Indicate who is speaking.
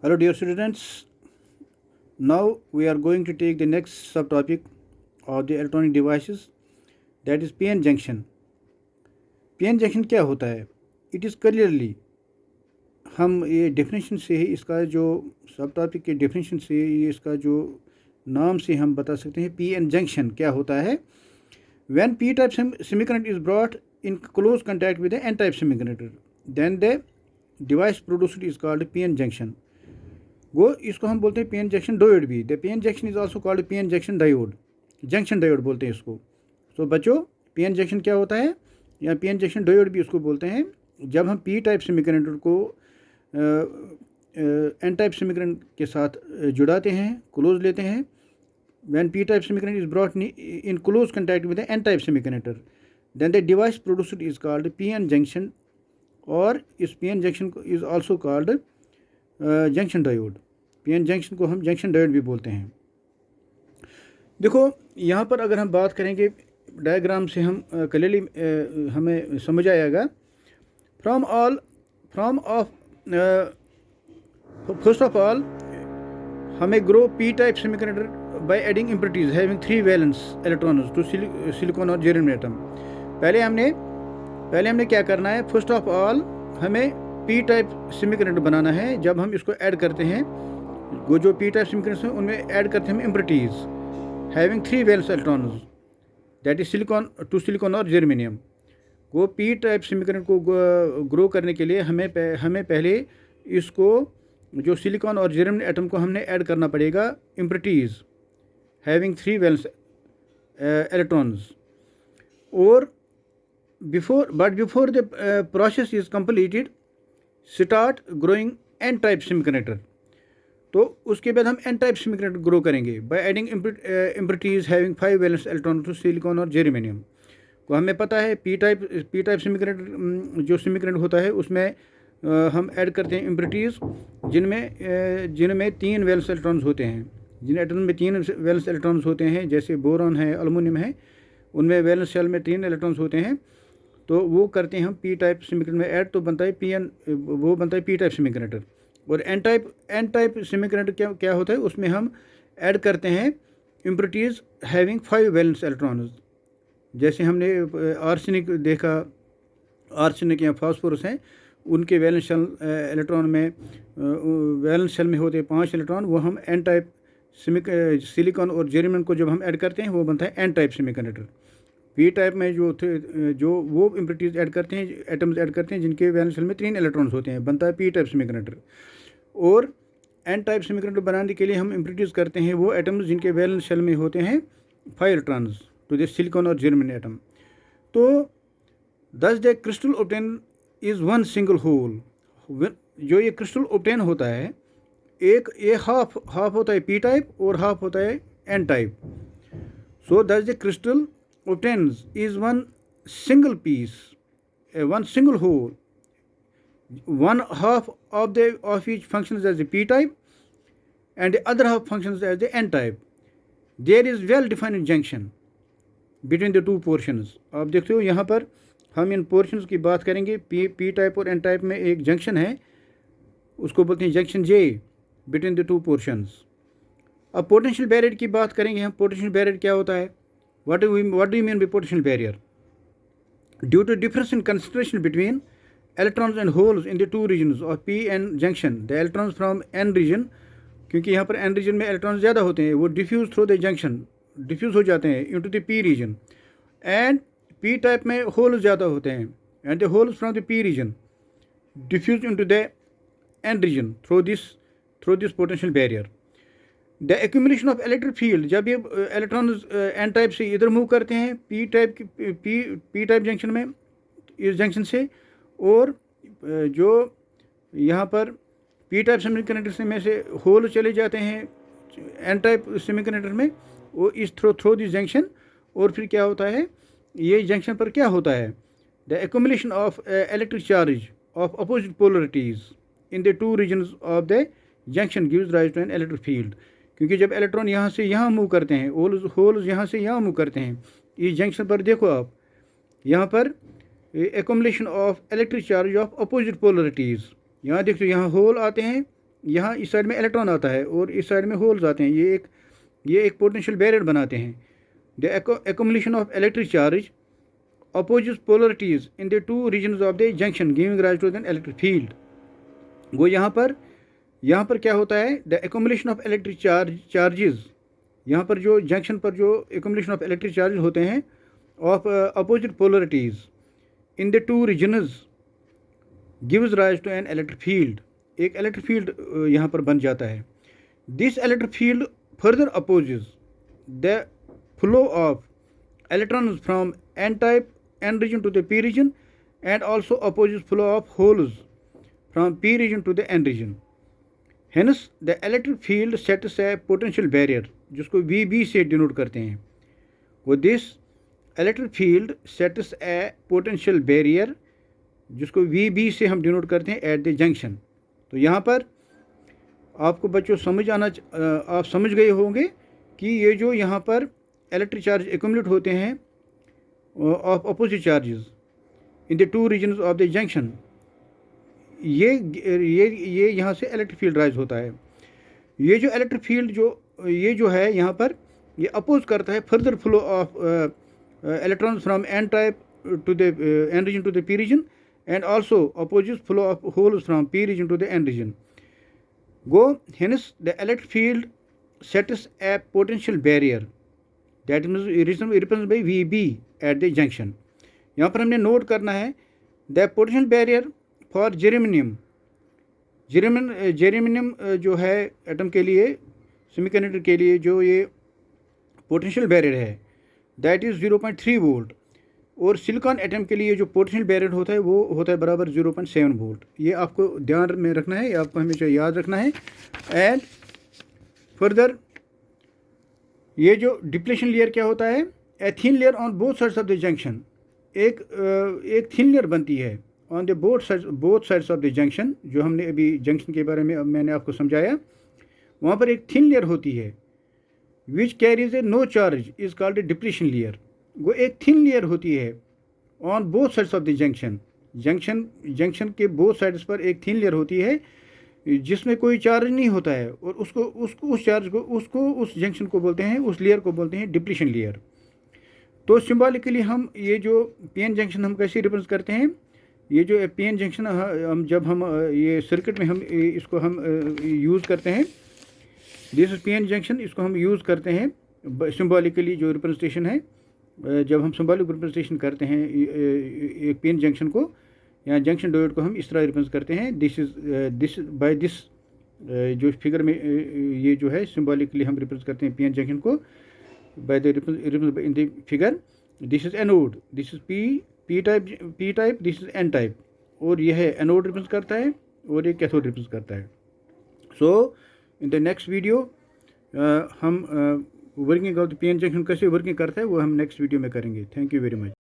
Speaker 1: Hello dear students, now we are going to take the next subtopic of the electronic devices, that is PN junction. PN junction क्या होता है? It is clearly, हम ये definition से ही इसका जो सब टॉपिक के डेफिनेशन से ये इसका जो नाम से हम बता सकते हैं PN junction क्या होता है. When P type semiconductor is brought in close contact with the N type semiconductor, then the device produced is called PN junction. वो इसको हम बोलते हैं PN junction डायोड भी. The PN junction is also called PN junction diode, junction diode बोलते हैं इसको. तो बच्चों PN junction क्या होता है या PN junction डायोड भी उसको बोलते हैं. जब हम P टाइप सेमीकंडक्टर को N टाइप सेमीकंडक्टर के साथ जुड़ाते हैं, क्लोज लेते हैं, when P type semiconductor is brought in close contact with the N type semiconductor, then the device produced is called PN junction, और इस PN junction is also called junction diode. PN junction को हम junction diode भी बोलते हैं. देखो यहाँ पर अगर हम बात करेंगे डायग्राम से हम क्लियरली हमें समझ आएगा. फर्स्ट ऑफ ऑल हमें grow P type semiconductor by adding impurities having 3 valence electrons to silicon और जेरियम एटम. पहले हमने क्या करना है, फर्स्ट ऑफ ऑल हमें P टाइप सेमीकंडक्टर बनाना है. जब हम इसको ऐड करते हैं, वो जो P टाइप सेमीकंडक्टर हैं उनमें ऐड करते हैं हम impurities having 3 valence electrons, that is silicon और जर्मेनियम. वो P टाइप सेमीकंडक्टर को ग्रो करने के लिए हमें पहले इसको जो सिलिकॉन और जर्मेनियम एटम को हमने ऐड करना पड़ेगा इम्प्योरिटीज हैविंग 3 वैलेंस इलेक्ट्रॉन्स. और before the process is completed start growing N type semiconductor. तो उसके बाद हम N टाइप सेमीकंडक्टर ग्रो करेंगे by adding impurities having 5 valence electron to silicon और जर्मेनियम को. हमें पता है P टाइप सेमीकंडक्टर जो सेमीकंडक्टर होता है उसमें हम ऐड करते हैं इम्प्योरिटीज जिनमें 3 वैलेंस इलेक्ट्रॉन्स होते हैं. जिन एटम में 3 वैलेंस इलेक्ट्रॉन्स होते हैं, जैसे बोरॉन है, एल्युमिनियम है, उनमें वैलेंस शेल में 3 इलेक्ट्रॉन्स होते हैं. तो वो करते हैं हम P टाइप सेमीकंडक्टर में ऐड, तो बनता है वो बनता है P टाइप सेमीकंडक्टर. और N टाइप सेमीकंडक्टर क्या होता है, उसमें हम ऐड करते हैं इम्प्योरिटीज हैविंग 5 वैलेंस इलेक्ट्रॉन्स. जैसे हमने आर्सेनिक देखा, आर्सेनिक या फास्फोरस हैं, उनके वैलेंस शेल इलेक्ट्रॉन में वैलेंस शेल में होते हैं 5 इलेक्ट्रॉन. वो हम N टाइप सिलिकॉन और जेरियम को जब हम ऐड करते हैं वो बनता है N type semiconductor. P type में जो वो इम्प्योरिटीज ऐड करते हैं, एटम्स ऐड करते हैं जिनके वैलेंस शेल में 3 इलेक्ट्रॉन्स होते हैं, बनता है P टाइप सेमीकंडक्टर. और N टाइप सेमीकंडक्टर बनाने के लिए हम इम्प्योरिटीज करते हैं वो एटम्स जिनके वैलेंस शेल में होते हैं 5 इलेक्ट्रॉन्स, तो जैसे सिलिकॉन और जर्मेनियम एटम. तो thus the crystal obtain is one single hole. जो ये क्रिस्टल ऑब्टेन होता है, ये हाफ होता है P टाइप और हाफ होता है N type. So thus the crystal obtains is one single piece, one single whole. One half of each functions as the P type and the other half functions as the N type. There is well defined junction between the two portions. आप देखते हो यहाँ पर हम इन portions की बात करेंगे. P type और N टाइप में एक जंक्शन है, उसको बोलते हैं junction J between the 2 portions. अब पोटेंशियल बैरियर की बात करेंगे हम. पोटेंशियल बैरियर क्या होता है? What do you mean by potential barrier? Due to difference in concentration between electrons and holes in the 2 regions of P N junction, the electrons from N region, क्योंकि यहाँ पर N region में electrons ज़्यादा होते हैं, वो diffuse through the junction, diffuse हो जाते हैं into the P region. And P type में holes ज़्यादा होते हैं, and the holes from the P region diffuse into the N region through this potential barrier. The accumulation of electric field, जब ये electrons N type से इधर move करते हैं P टाइप जंक्शन में, इस जंक्शन से, और जो यहाँ पर P टाइप सेमीकंडक्टर में से होल चले जाते हैं N टाइप सेमीकंडक्टर में, वो इस थ्रो दिस जंक्शन. और फिर क्या होता है, ये जंक्शन पर क्या होता है, the accumulation of electric charge of opposite polarities in the 2 regions of the junction gives rise to an electric field. क्योंकि जब इलेक्ट्रॉन यहाँ से यहाँ मूव करते हैं, होल्स यहाँ से यहाँ मूव करते हैं, इस जंक्शन पर देखो आप, यहाँ पर accumulation of electric charge of opposite polarities. यहाँ देखो, यहाँ होल आते हैं यहाँ इस साइड में इलेक्ट्रॉन आता है और इस साइड में होल्स आते हैं, ये एक पोटेंशियल बैरियर बनाते हैं। The accumulation of electric charge opposes polarities in the two regions of the junction giving rise to an electric field। वो यहाँ पर क्या होता है, the accumulation of electric charges, यहाँ पर जो जंक्शन पर जो accumulation ऑफ इलेक्ट्रिक चार्ज होते हैं of opposite polarities in the two regions gives rise to an electric field. एक इलेक्ट्रिक फील्ड यहाँ पर बन जाता है। This electric field further opposes the flow of electrons from n type n region to the p region and also opposes flow of holes from p region to the n region। hence the electric field sets a potential barrier जिसको VB से denote करते हैं। वो this electric field sets a potential barrier जिसको VB से हम denote करते हैं at the junction। तो यहाँ पर आपको बच्चों आप समझ गए होंगे कि ये जो यहाँ पर इलेक्ट्रिक चार्ज एक्यूमुलेट होते हैं of opposite charges in the two regions of the junction, ये यहाँ से इलेक्ट्रिक फील्ड राइज होता है। ये जो इलेक्ट्रिक फील्ड जो है यहाँ पर ये अपोज करता है further flow of electrons from N type to the N region to the P region and also opposes flow of holes from P region to the N region. Go hence the electric field sets a potential barrier that means represented by VB at the junction. यहाँ पर हमने note करना है the potential barrier for germanium जो है atom के लिए, semiconductor के लिए जो ये पोटेंशियल बैरियर है दैट इज़ 0.3 वोल्ट, और सिलिकॉन एटम के लिए जो पोटेंशियल बैरियर होता है वो होता है बराबर 0.7 वोल्ट। ये आपको ध्यान में रखना है, आपको हमेशा याद रखना है। एंड फर्दर ये जो डिप्लेशन लेयर क्या होता है, a thin layer on both sides of the junction, एक थिन लेयर बनती है on the both sides of the junction. जो हमने अभी जंक्शन के बारे में मैंने आपको समझाया, वहाँ पर एक थिन लेयर होती है which carries a no charge is called a depletion layer. वो एक थिन लेयर होती है on both sides of the junction के बोथ साइड्स पर एक थिन लेयर होती है जिसमें कोई चार्ज नहीं होता है, और उस जंक्शन को बोलते हैं, उस लेयर को बोलते हैं डिप्लीशन लेयर। तो सिंबॉलिकली हम ये जो पीएन जंक्शन हम कैसे रिप्रेजेंट करते हैं, ये जो पीएन जंक्शन जब हम ये सर्किट में हम इसको हम यूज़ करते हैं, दिस इज पीएन जंक्शन, इसको हम यूज़ करते हैं सिंबॉलिकली जो रिप्रेजेंटेशन है। जब हम सिंबॉलिक रिप्रेजेंटेशन करते हैं एक पीएन जंक्शन को या जंक्शन डायोड को हम इस तरह रिप्रेजेंट करते हैं। दिस बाय दिस जो फिगर में ये जो है सिंबॉलिकली हम रिप्रेजेंट करते हैं पीएन जंक्शन को by the represent in the figure. This is anode, this is P type, this is an type, और यह है एनोड रिप्रेजेंट करता है और ये कैथोड रिप्रेजेंट करता है। सो इन द नेक्स्ट वीडियो हम working of the PN junction कैसे वर्किंग करता है वो हम नेक्स्ट वीडियो में करेंगे। Thank you very much.